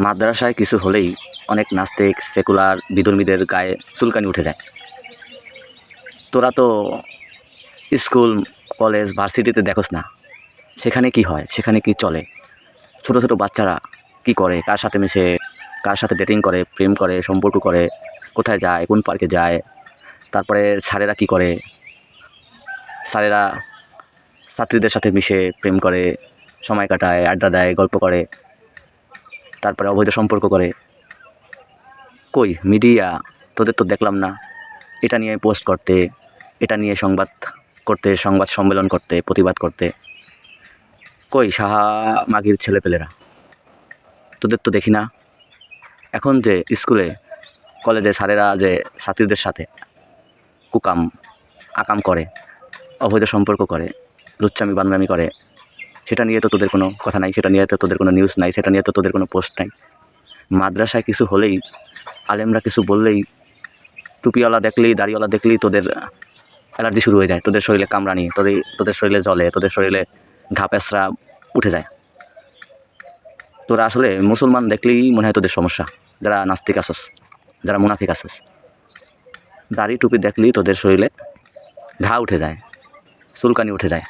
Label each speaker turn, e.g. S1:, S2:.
S1: মাদ্রাসায় কিছু হলেই অনেক নাস্তিক সেকুলার বিধর্মীদের গায়ে চুলকানি উঠে যায়। তোরা তো স্কুল কলেজ ভার্সিটিতে দেখোস না, সেখানে কি হয়, সেখানে কি চলে, ছোট ছোট বাচ্চারা কি করে, কার সাথে মিশে, কার সাথে ডেটিং করে, প্রেম করে, সম্পর্ক করে, কোথায় যায়, কোন পার্কে যায়, তারপরে স্যারেরা কি করে, স্যারেরা ছাত্রীদের সাথে মিশে প্রেম করে, সময় কাটায়, আড্ডা দেয়, গল্প করে, তারপরে অবৈধ সম্পর্ক করে। কই মিডিয়া, তোদের তো দেখলাম না এটা নিয়ে পোস্ট করতে, এটা নিয়ে সংবাদ করতে, সংবাদ সম্মেলন করতে, প্রতিবাদ করতে। কই সাহা মাগির ছেলেপেলেরা, তোদের তো দেখি না। এখন যে স্কুলে কলেজে স্যারেরা যে ছাত্রীদের সাথে কুকাম আকাম করে, অবৈধ সম্পর্ক করে, লুচ্চামি বান্দরামি করে, সেটা নিয়ে তো তোদের কোনো কথা নাই, সেটা নিয়ে তো তোদের কোনো নিউজ নাই, সেটা নিয়ে তো তোদের কোনো পোস্ট নাই। মাদ্রাসায় কিছু হলেই, আলেমরা কিছু বললেই, টুপিওয়ালা দেখলেই, দাড়িওয়ালা দেখলেই তোদের অ্যালার্জি শুরু হয়ে যায়, তোদের শরীরে কামড়ানি, তোদের শরীরে জ্বলে, তোদের শরীরে ঘাপেসরা উঠে যায়। তোরা আসলে মুসলমান দেখলেই মনে হয় তোদের সমস্যা, যারা নাস্তিক আসস, যারা মুনাফিক আসস। দাড়ি টুপি দেখলেই তোদের শরীরে ঘা উঠে যায়, চুলকানি উঠে যায়।